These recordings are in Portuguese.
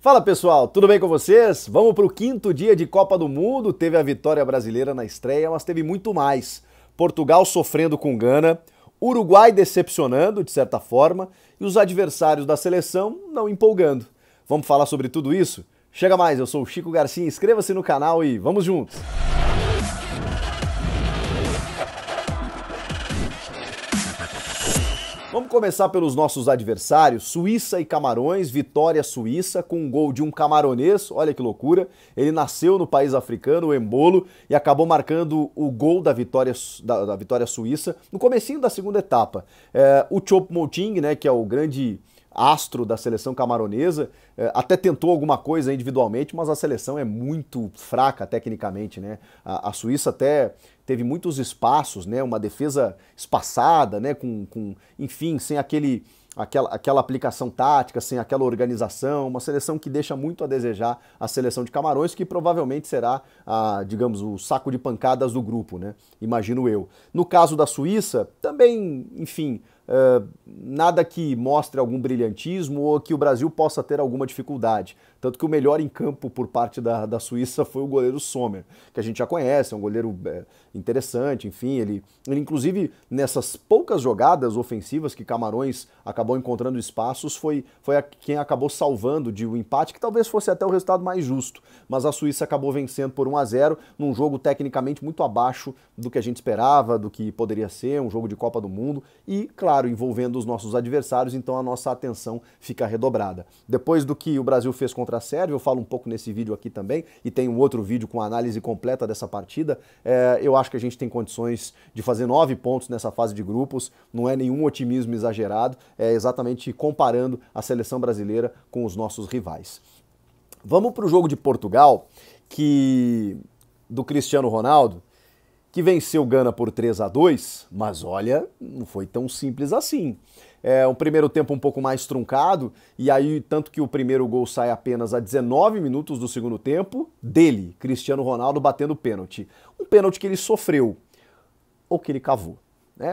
Fala pessoal, tudo bem com vocês? Vamos para o quinto dia de Copa do Mundo. Teve a vitória brasileira na estreia, mas teve muito mais. Portugal sofrendo com Gana, Uruguai decepcionando de certa forma e os adversários da seleção não empolgando. Vamos falar sobre tudo isso? Chega mais, eu sou o Chico Garcia, inscreva-se no canal e vamos juntos! Vamos começar pelos nossos adversários, Suíça e Camarões, vitória suíça com um gol de um camaronês, olha que loucura, ele nasceu no país africano, o Embolo, e acabou marcando o gol da vitória suíça no comecinho da segunda etapa. O Choupo-Moting, né, que é o grande astro da seleção camaronesa, até tentou alguma coisa individualmente, mas a seleção é muito fraca tecnicamente, né? A Suíça até teve muitos espaços, né? Uma defesa espaçada, né? Enfim, sem aquela aplicação tática, sem aquela organização, uma seleção que deixa muito a desejar a seleção de Camarões, que provavelmente será, digamos, o saco de pancadas do grupo, né? Imagino eu. No caso da Suíça, também, enfim, nada que mostre algum brilhantismo ou que o Brasil possa ter alguma dificuldade. Tanto que o melhor em campo por parte da Suíça foi o goleiro Sommer, que a gente já conhece, é um goleiro interessante, enfim, ele inclusive nessas poucas jogadas ofensivas que Camarões acabou encontrando espaços, foi quem acabou salvando de um empate, que talvez fosse até o resultado mais justo, mas a Suíça acabou vencendo por 1-0 num jogo tecnicamente muito abaixo do que a gente esperava, do que poderia ser, um jogo de Copa do Mundo e, claro, envolvendo os nossos adversários, então a nossa atenção fica redobrada. Depois do que o Brasil fez contra a Sérvia, eu falo um pouco nesse vídeo aqui também, e tem um outro vídeo com análise completa dessa partida, eu acho que a gente tem condições de fazer 9 pontos nessa fase de grupos, não é nenhum otimismo exagerado, é exatamente comparando a seleção brasileira com os nossos rivais. Vamos para o jogo de Portugal, do Cristiano Ronaldo, que venceu Gana por 3-2, mas olha, não foi tão simples assim. Um primeiro tempo um pouco mais truncado, e aí tanto que o primeiro gol sai apenas a 19 minutos do segundo tempo, dele, Cristiano Ronaldo, batendo pênalti. Um pênalti que ele sofreu, ou que ele cavou.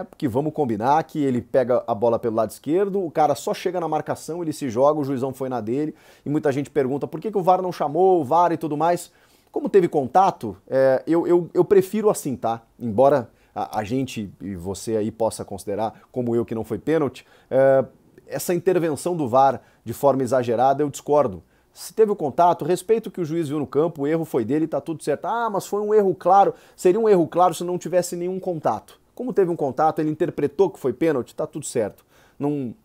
Porque vamos combinar que ele pega a bola pelo lado esquerdo, o cara só chega na marcação, ele se joga, o juizão foi na dele, e muita gente pergunta por que o VAR não chamou, o VAR e tudo mais. Como teve contato, eu prefiro assim, tá? Embora a gente e você aí possa considerar, como eu, que não foi pênalti, essa intervenção do VAR de forma exagerada, eu discordo. Se teve o contato, respeito o que o juiz viu no campo, o erro foi dele, tá tudo certo. Ah, mas foi um erro claro. Seria um erro claro se não tivesse nenhum contato. Como teve um contato, ele interpretou que foi pênalti, tá tudo certo. Não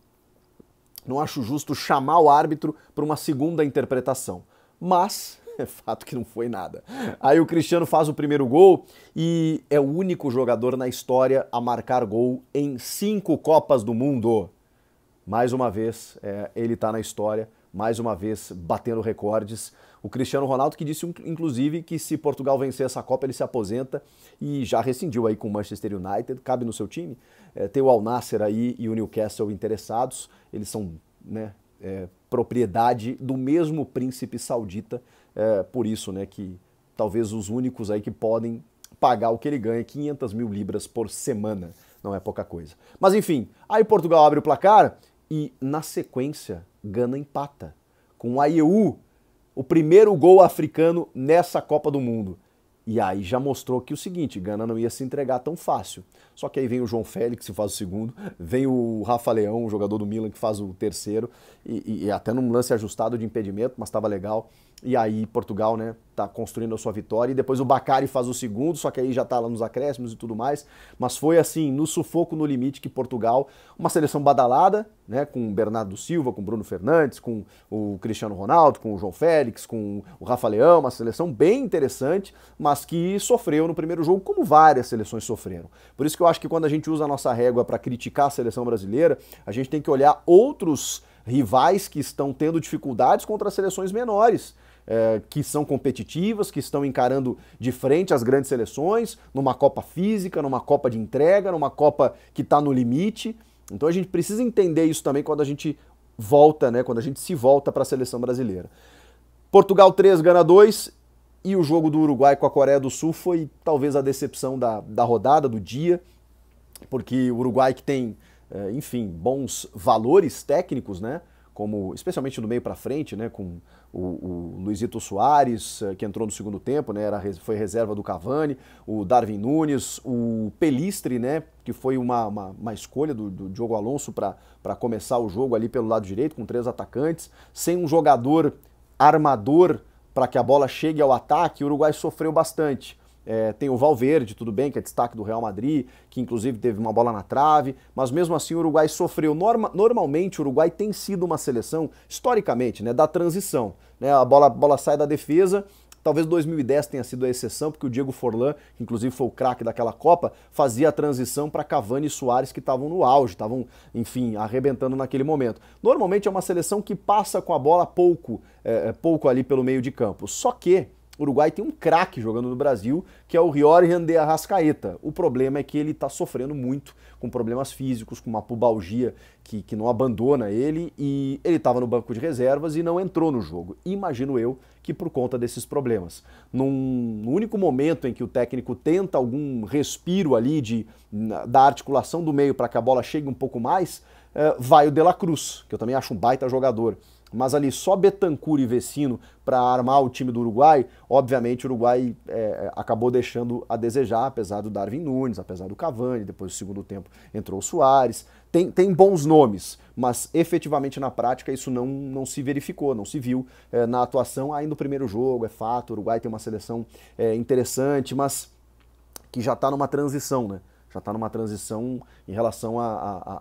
acho justo chamar o árbitro para uma segunda interpretação. Mas é fato que não foi nada. Aí o Cristiano faz o primeiro gol e é o único jogador na história a marcar gol em 5 Copas do Mundo. Mais uma vez, ele está na história, mais uma vez batendo recordes. O Cristiano Ronaldo que disse, inclusive, que se Portugal vencer essa Copa, ele se aposenta e já rescindiu aí com o Manchester United, cabe no seu time. Tem o Al Nassr aí e o Newcastle interessados, eles são, né, propriedade do mesmo príncipe saudita, por isso, né, que talvez os únicos aí que podem pagar o que ele ganha, 500 mil libras por semana, não é pouca coisa. Mas enfim, aí Portugal abre o placar e na sequência Gana empata, com o Ayew, o primeiro gol africano nessa Copa do Mundo. E aí já mostrou que o seguinte, Gana não ia se entregar tão fácil. Só que aí vem o João Félix que faz o segundo, vem o Rafa Leão, o jogador do Milan, que faz o terceiro, e até num lance ajustado de impedimento, mas estava legal. E aí Portugal, né, tá construindo a sua vitória, e depois o Bacari faz o segundo, só que aí já tá lá nos acréscimos e tudo mais. Mas foi assim, no sufoco, no limite, que Portugal, uma seleção badalada, né, com o Bernardo Silva, com o Bruno Fernandes, com o Cristiano Ronaldo, com o João Félix, com o Rafa Leão, uma seleção bem interessante, mas que sofreu no primeiro jogo, como várias seleções sofreram. Por isso que eu acho que quando a gente usa a nossa régua para criticar a seleção brasileira, a gente tem que olhar outros rivais que estão tendo dificuldades contra as seleções menores, que são competitivas, que estão encarando de frente as grandes seleções, numa Copa física, numa Copa de entrega, numa Copa que está no limite. Então a gente precisa entender isso também quando a gente volta, né, quando a gente se volta para a seleção brasileira. Portugal 3, Gana 2, e o jogo do Uruguai com a Coreia do Sul foi talvez a decepção da rodada, do dia, porque o Uruguai que tem, enfim, bons valores técnicos, né, como especialmente do meio para frente, né, com o Luizito Soares, que entrou no segundo tempo, né, foi reserva do Cavani, o Darwin Núñez, o Pelistri, né, que foi uma escolha do Diogo Alonso para começar o jogo ali pelo lado direito, com 3 atacantes, sem um jogador armador para que a bola chegue ao ataque. O Uruguai sofreu bastante. Tem o Valverde, tudo bem, que é destaque do Real Madrid, que inclusive teve uma bola na trave, mas mesmo assim o Uruguai sofreu. Normalmente o Uruguai tem sido uma seleção, historicamente, né, da transição. Né, a bola sai da defesa, talvez 2010 tenha sido a exceção, porque o Diego Forlán, que inclusive foi o craque daquela Copa, fazia a transição para Cavani e Soares, que estavam no auge, estavam, enfim, arrebentando naquele momento. Normalmente é uma seleção que passa com a bola pouco ali pelo meio de campo. Só que o Uruguai tem um craque jogando no Brasil, que é o Jorge de Arrascaeta. O problema é que ele está sofrendo muito com problemas físicos, com uma pubalgia que não abandona ele, e ele estava no banco de reservas e não entrou no jogo. Imagino eu que por conta desses problemas. No único momento em que o técnico tenta algum respiro ali da articulação do meio para que a bola chegue um pouco mais, vai o De La Cruz, que eu também acho um baita jogador. Mas ali só Betancur e Vecino para armar o time do Uruguai, obviamente o Uruguai acabou deixando a desejar, apesar do Darwin Núñez, apesar do Cavani, depois do segundo tempo entrou o Soares. Tem bons nomes, mas efetivamente na prática isso não se verificou, não se viu na atuação ainda no primeiro jogo, é fato. O Uruguai tem uma seleção interessante, mas que já está numa transição, né? Já está numa transição em relação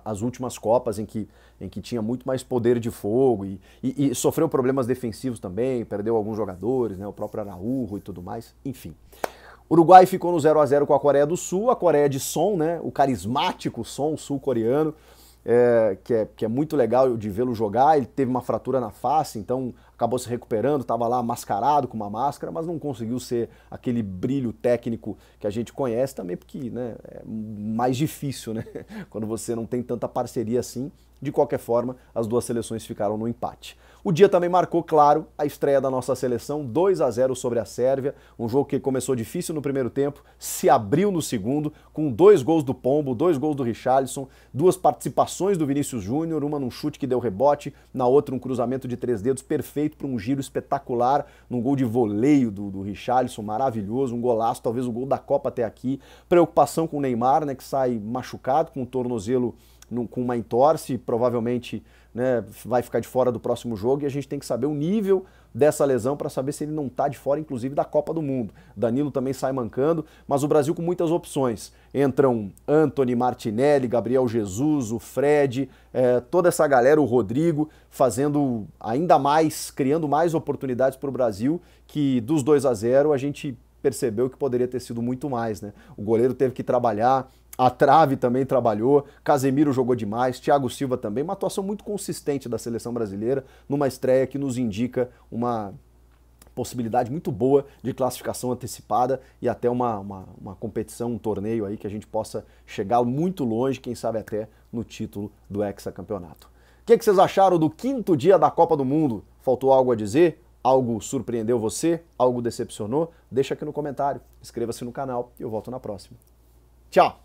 às últimas Copas, em que tinha muito mais poder de fogo e sofreu problemas defensivos também, perdeu alguns jogadores, né, o próprio Araújo e tudo mais, enfim. O Uruguai ficou no 0-0 com a Coreia do Sul, a Coreia de Son, né, o carismático Son sul-coreano, que é muito legal de vê-lo jogar. Ele teve uma fratura na face, então acabou se recuperando, estava lá mascarado com uma máscara, mas não conseguiu ser aquele brilho técnico que a gente conhece também, porque, né, é mais difícil, né, quando você não tem tanta parceria assim. De qualquer forma, as duas seleções ficaram no empate. O dia também marcou, claro, a estreia da nossa seleção, 2-0 sobre a Sérvia, um jogo que começou difícil no primeiro tempo, se abriu no segundo, com 2 gols do Pombo, 2 gols do Richarlison, 2 participações do Vinícius Júnior, uma num chute que deu rebote, na outra um cruzamento de 3 dedos perfeito para um giro espetacular, num gol de voleio do Richarlison, maravilhoso, um golaço, talvez o gol da Copa até aqui. Preocupação com o Neymar, né, que sai machucado, com o tornozelo com uma entorse, provavelmente, né, vai ficar de fora do próximo jogo, e a gente tem que saber o nível dessa lesão para saber se ele não está de fora, inclusive, da Copa do Mundo. Danilo também sai mancando, mas o Brasil com muitas opções. Entram Antony, Martinelli, Gabriel Jesus, o Fred, toda essa galera, o Rodrigo, fazendo ainda mais, criando mais oportunidades para o Brasil, que dos 2-0 a gente percebeu que poderia ter sido muito mais, né? O goleiro teve que trabalhar, a trave também trabalhou, Casemiro jogou demais, Thiago Silva também, uma atuação muito consistente da seleção brasileira, numa estreia que nos indica uma possibilidade muito boa de classificação antecipada e até uma competição, um torneio aí que a gente possa chegar muito longe, quem sabe até no título do hexacampeonato. O que vocês acharam do 5º dia da Copa do Mundo? Faltou algo a dizer? Algo surpreendeu você? Algo decepcionou? Deixa aqui no comentário, inscreva-se no canal e eu volto na próxima. Tchau!